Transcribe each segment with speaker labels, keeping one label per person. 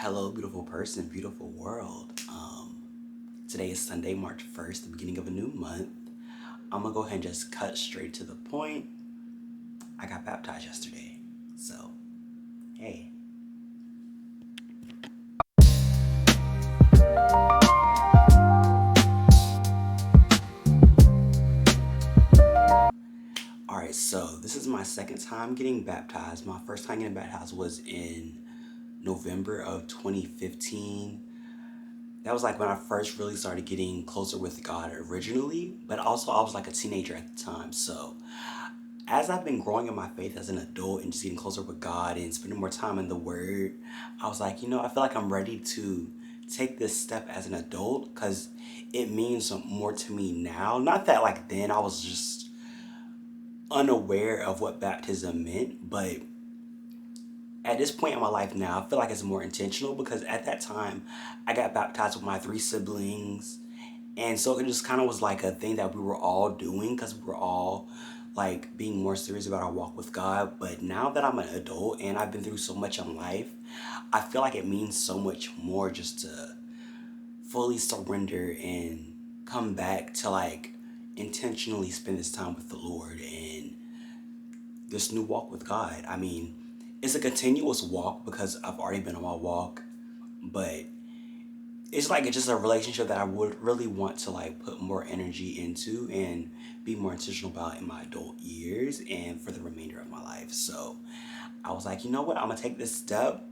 Speaker 1: Hello, beautiful person, beautiful world. Today is Sunday, March 1st, the beginning of a new month. I'm gonna go ahead and just cut straight to the point. I got baptized yesterday. So, hey. Alright, so this is my second time getting baptized. My first time getting baptized was in November of 2015. That was like when I first really started getting closer with God originally, but also I was like a teenager at the time. So as I've been growing in my faith as an adult and just getting closer with God and spending more time in the Word, I was like, I feel like I'm ready to take this step as an adult because it means more to me now. Not that like then I was just unaware of what baptism meant, but at this point in my life now, I feel like it's more intentional because at that time I got baptized with my three siblings. And so it just kind of was like a thing that we were all doing because we were all like being more serious about our walk with God. But now that I'm an adult and I've been through so much in life, I feel like it means so much more just to fully surrender and come back to like intentionally spend this time with the Lord and this new walk with God. I mean, it's a continuous walk because I've already been on my walk, but it's just a relationship that I would really want to like put more energy into and be more intentional about in my adult years and for the remainder of my life. So I was like, you know what? I'm gonna take this step.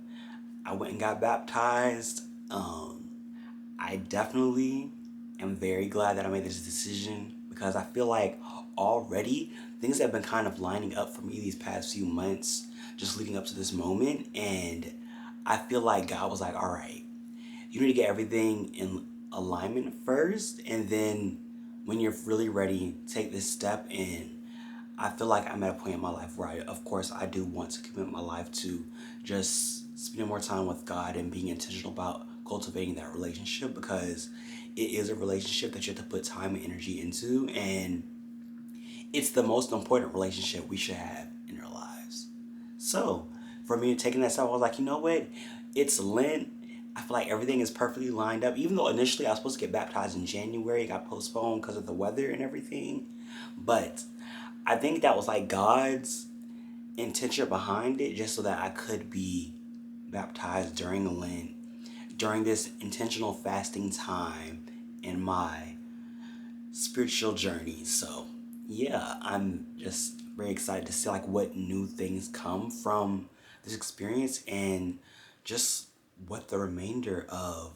Speaker 1: I went and got baptized. I definitely am very glad that I made this decision because I feel like already things have been kind of lining up for me these past few months, just leading up to this moment. And I feel like God was like, all right, you need to get everything in alignment first. And then when you're really ready, take this step. And I feel like I'm at a point in my life where of course, I do want to commit my life to just spending more time with God and being intentional about cultivating that relationship because it is a relationship that you have to put time and energy into. And it's the most important relationship we should have in our lives. So, for me taking that step, I was like, you know what? It's Lent. I feel like everything is perfectly lined up. Even though initially I was supposed to get baptized in January, it got postponed because of the weather and everything. But I think that was like God's intention behind it, just so that I could be baptized during Lent, during this intentional fasting time in my spiritual journey. So, yeah, I'm just very excited to see like what new things come from this experience and just what the remainder of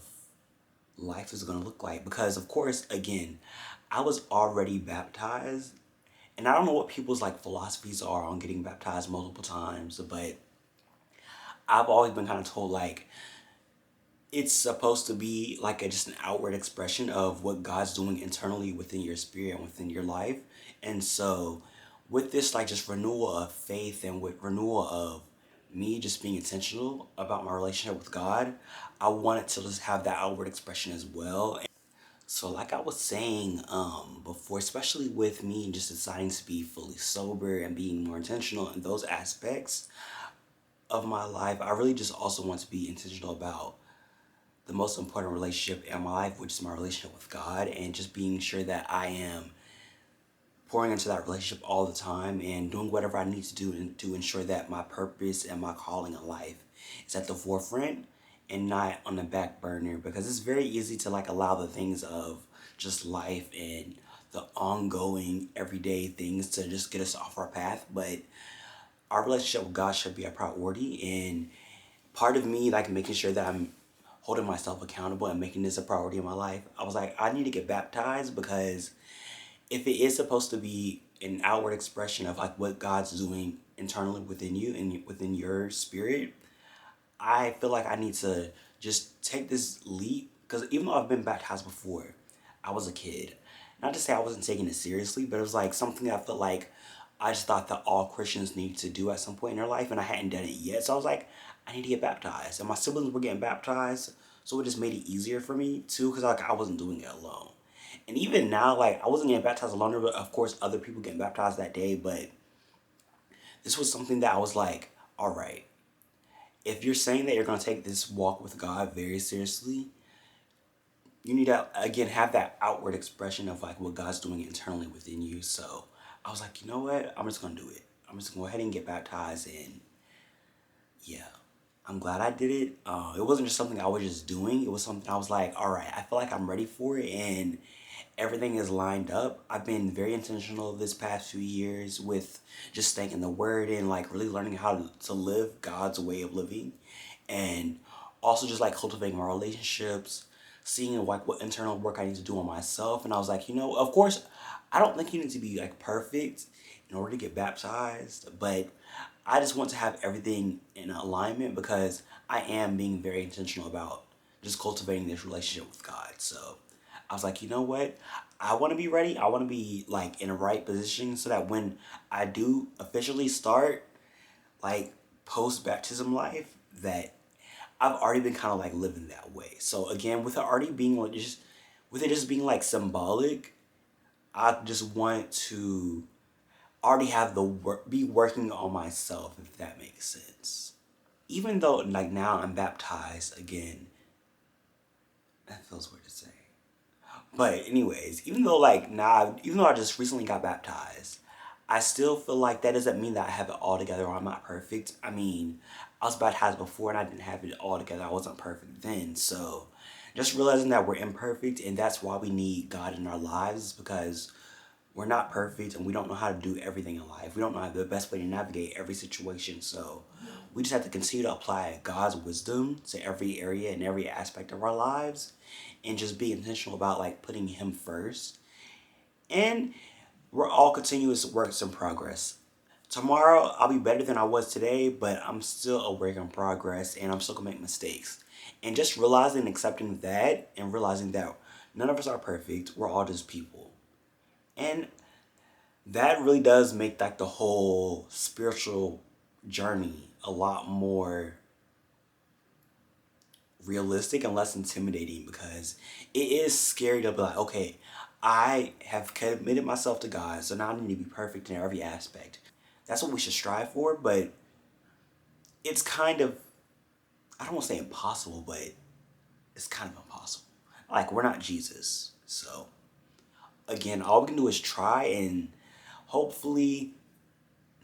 Speaker 1: life is going to look like because of course again I was already baptized and I don't know what people's like philosophies are on getting baptized multiple times, but I've always been kind of told like it's supposed to be like just an outward expression of what God's doing internally within your spirit and within your life. And so with this like just renewal of faith and with renewal of me just being intentional about my relationship with God, I wanted to just have that outward expression as well. So like I was saying before, especially with me just deciding to be fully sober and being more intentional in those aspects of my life, I really just also want to be intentional about the most important relationship in my life, which is my relationship with God, and just being sure that I am pouring into that relationship all the time and doing whatever I need to do to ensure that my purpose and my calling in life is at the forefront and not on the back burner because it's very easy to like allow the things of just life and the ongoing everyday things to just get us off our path, but our relationship with God should be a priority. And part of me like making sure that I'm holding myself accountable and making this a priority in my life, I was like, I need to get baptized because if it is supposed to be an outward expression of like what God's doing internally within you and within your spirit, I feel like I need to just take this leap because even though I've been baptized before, I was a kid. Not to say I wasn't taking it seriously, but it was like something that I felt like I just thought that all Christians need to do at some point in their life, and I hadn't done it yet. So I was like, I need to get baptized, and my siblings were getting baptized, so it just made it easier for me too, because like I wasn't doing it alone. And even now, like I wasn't getting baptized alone, but of course other people getting baptized that day. But this was something that I was like, all right, if you're saying that you're going to take this walk with God very seriously, you need to, again, have that outward expression of like what God's doing internally within you. So I was like, you know what? I'm just going to do it. I'm just going to go ahead and get baptized. And yeah, I'm glad I did it. It wasn't just something I was just doing. It was something I was like, all right, I feel like I'm ready for it. And everything is lined up. I've been very intentional this past few years with just staying in the word and like really learning how to live God's way of living, and also just like cultivating my relationships, seeing like what internal work I need to do on myself. And I was like, of course, I don't think you need to be like perfect in order to get baptized, but I just want to have everything in alignment because I am being very intentional about just cultivating this relationship with God. So I was like, you know what? I want to be ready. I want to be like in a right position so that when I do officially start like post baptism life, that I've already been kind of like living that way. So again, with it already being like just with it just being like symbolic, I just want to already have the work be working on myself, if that makes sense. Even though like now I'm baptized again, that feels weird to say. But anyways, even though like now, even though I just recently got baptized, I still feel like that doesn't mean that I have it all together or I'm not perfect. I mean, I was baptized before and I didn't have it all together. I wasn't perfect then. So just realizing that we're imperfect and that's why we need God in our lives, because we're not perfect and we don't know how to do everything in life. We don't know the best way to navigate every situation. So we just have to continue to apply God's wisdom to every area and every aspect of our lives and just be intentional about like putting Him first. And we're all continuous works in progress. Tomorrow I'll be better than I was today, but I'm still a work in progress and I'm still gonna make mistakes. And just realizing and accepting that and realizing that none of us are perfect, we're all just people. And that really does make like the whole spiritual journey a lot more realistic and less intimidating, because it is scary to be like, okay, I have committed myself to God, so now I need to be perfect in every aspect. That's what we should strive for, but it's kind of, I don't want to say impossible, but it's kind of impossible. Like, we're not Jesus. So, again, all we can do is try, and hopefully,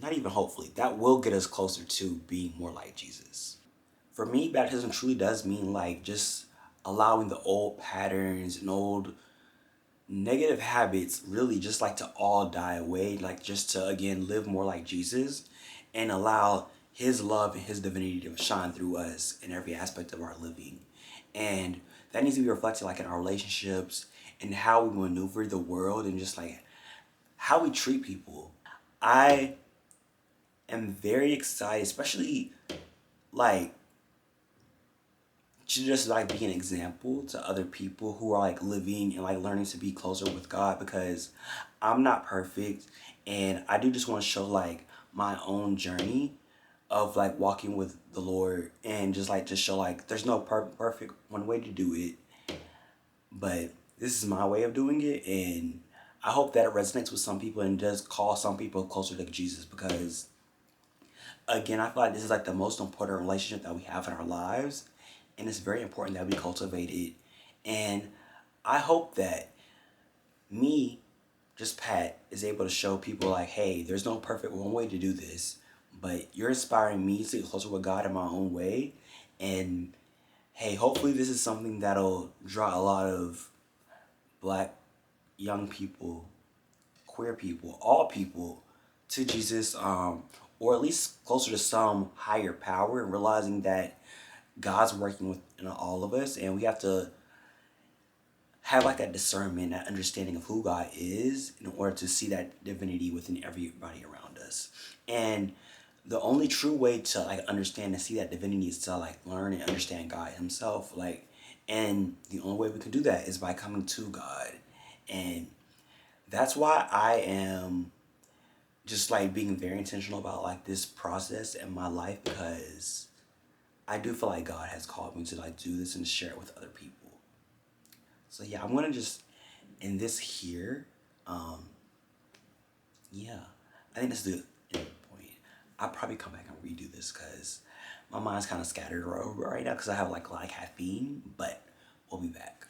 Speaker 1: not even hopefully, that will get us closer to being more like Jesus. For me, baptism truly does mean like just allowing the old patterns and old negative habits really just like to all die away, like just to again live more like Jesus and allow His love and His divinity to shine through us in every aspect of our living. And that needs to be reflected like in our relationships and how we maneuver the world and just like how we treat people. I am very excited, especially like to just like be an example to other people who are like living and like learning to be closer with God, because I'm not perfect and I do just want to show like my own journey of like walking with the Lord and just show like there's no perfect one way to do it, but this is my way of doing it, and I hope that it resonates with some people and does call some people closer to Jesus, because again, I feel like this is like the most important relationship that we have in our lives, and it's very important that we cultivate it. And I hope that me, just Pat, is able to show people like, hey, there's no perfect one way to do this, but you're inspiring me to get closer with God in my own way. And hey, hopefully this is something that'll draw a lot of black young people, queer people, all people to Jesus, or at least closer to some higher power, and realizing that God's working within all of us, and we have to have like that discernment, that understanding of who God is in order to see that divinity within everybody around us. And the only true way to like understand and see that divinity is to like learn and understand God Himself. Like, and the only way we can do that is by coming to God. And that's why I am just like being very intentional about like this process in my life, because I do feel like God has called me to like do this and share it with other people. So yeah, I'm gonna just end this here. Um, yeah, I think this is the end point. I'll probably come back and redo this because My mind's kind of scattered right now because I have like a lot of caffeine, but we'll be back.